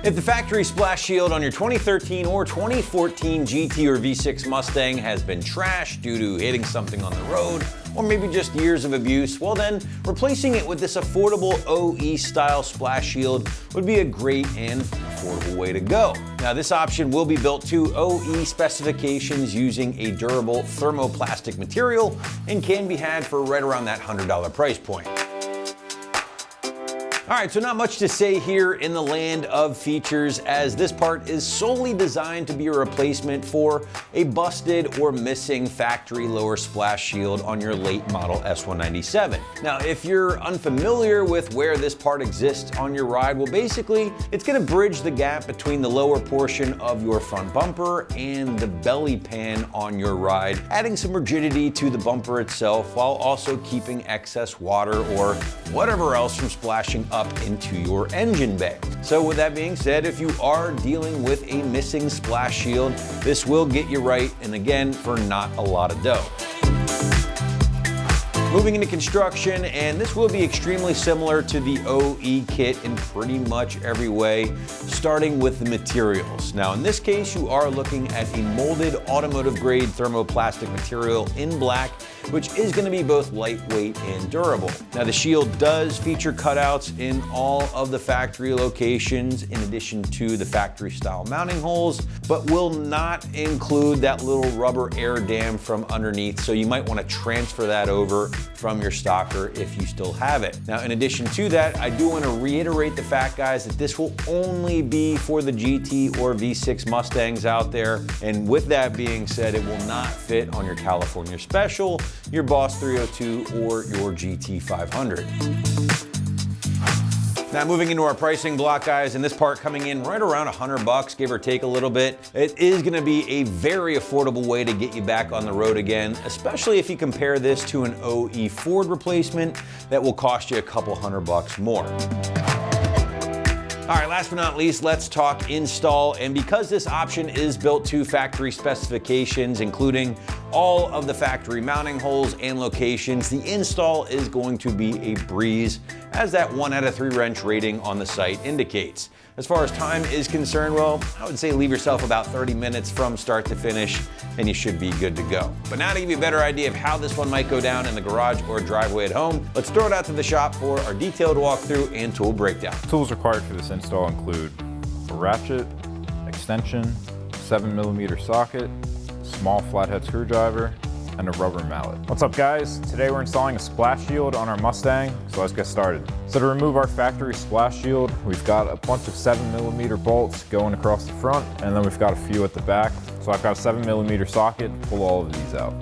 If the factory splash shield on your 2013 or 2014 GT or V6 Mustang has been trashed due to hitting something on the road, or maybe just years of abuse, well then, replacing it with this affordable OE style splash shield would be a great and affordable way to go. Now this option will be built to OE specifications using a durable thermoplastic material and can be had for right around that $100 price point. Alright, so not much to say here in the land of features, as this part is solely designed to be a replacement for a busted or missing factory lower splash shield on your late model S197. Now, if you're unfamiliar with where this part exists on your ride, well basically, it's going to bridge the gap between the lower portion of your front bumper and the belly pan on your ride, adding some rigidity to the bumper itself while also keeping excess water or whatever else from splashing up into your engine bay. So with that being said, if you are dealing with a missing splash shield, this will get you right, and again, for not a lot of dough. Moving into construction, and this will be extremely similar to the OE kit in pretty much every way, starting with the materials. Now in this case, you are looking at a molded automotive grade thermoplastic material in black, which is going to be both lightweight and durable. Now the shield does feature cutouts in all of the factory locations in addition to the factory style mounting holes, but will not include that little rubber air dam from underneath, so you might want to transfer that over from your stocker if you still have it. Now in addition to that, I do want to reiterate the fact, guys, that this will only be for the GT or V6 Mustangs out there, and with that being said, it will not fit on your California Special, your Boss 302, or your GT 500. Now moving into our pricing block, guys, and this part coming in right around $100, give or take a little bit. It is gonna be a very affordable way to get you back on the road again, especially if you compare this to an OE Ford replacement that will cost you a couple $100 more. All right, last but not least, let's talk install. And because this option is built to factory specifications, including all of the factory mounting holes and locations, the install is going to be a breeze, as that 1 out of 3 wrench rating on the site indicates. As far as time is concerned, well, I would say leave yourself about 30 minutes from start to finish, and you should be good to go. But now to give you a better idea of how this one might go down in the garage or driveway at home, let's throw it out to the shop for our detailed walkthrough and tool breakdown. Tools required for this install include a ratchet, extension, 7mm socket, small flathead screwdriver, and a rubber mallet. What's up, guys? Today we're installing a splash shield on our Mustang, so let's get started. So to remove our factory splash shield, we've got a bunch of 7mm bolts going across the front, and then we've got a few at the back. So I've got a 7mm socket, pull all of these out.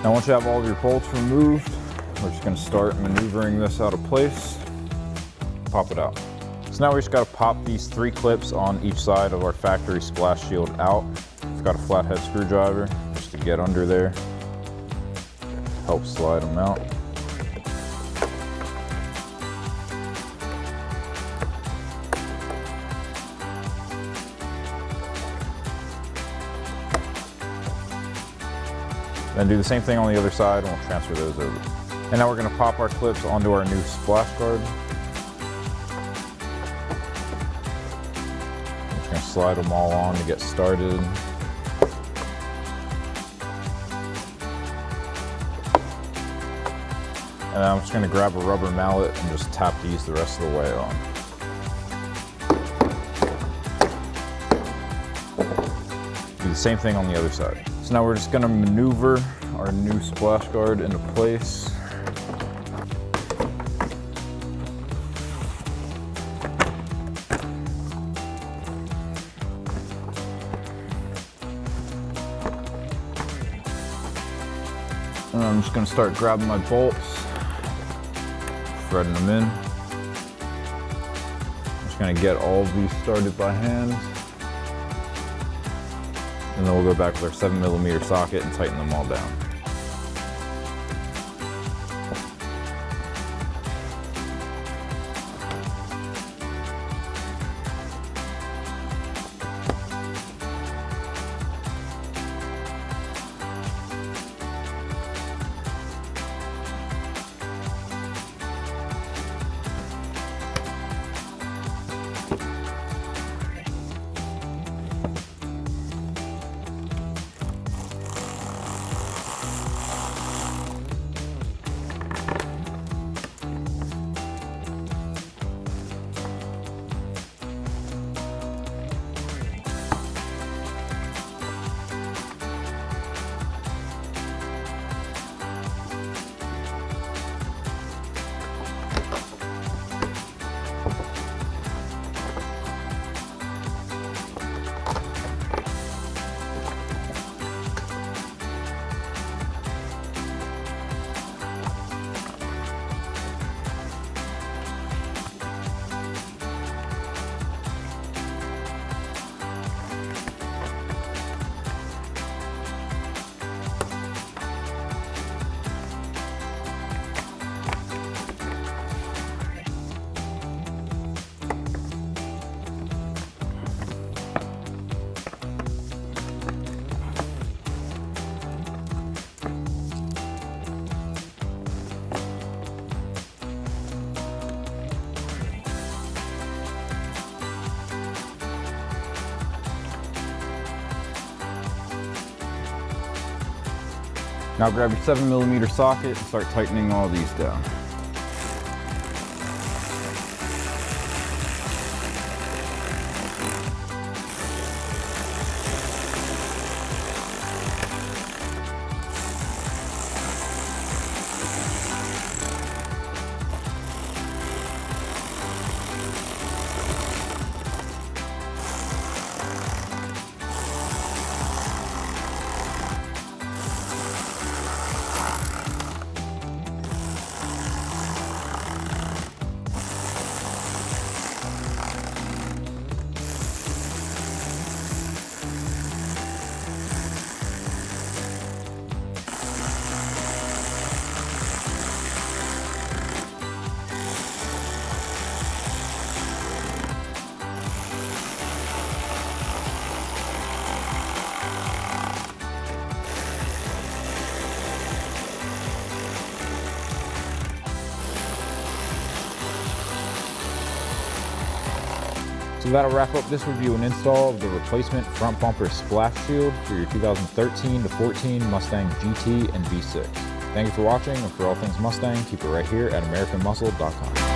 Now once you have all of your bolts removed, we're just gonna start maneuvering this out of place, pop it out. So now we just gotta pop these 3 clips on each side of our factory splash shield out. We've got a flathead screwdriver just to get under there, help slide them out. Then do the same thing on the other side and we'll transfer those over. And now we're going to pop our clips onto our new splash guard. I'm just going to slide them all on to get started. And then I'm just going to grab a rubber mallet and just tap these the rest of the way on. Do the same thing on the other side. So now we're just going to maneuver our new splash guard into place. And I'm just going to start grabbing my bolts, threading them in. I'm just going to get all of these started by hand. And then we'll go back with our 7mm socket and tighten them all down. Now grab your 7mm socket and start tightening all these down. So that'll wrap up this review and install of the replacement front bumper splash shield for your 2013 to 14 Mustang GT and V6. Thank you for watching, and for all things Mustang, keep it right here at AmericanMuscle.com.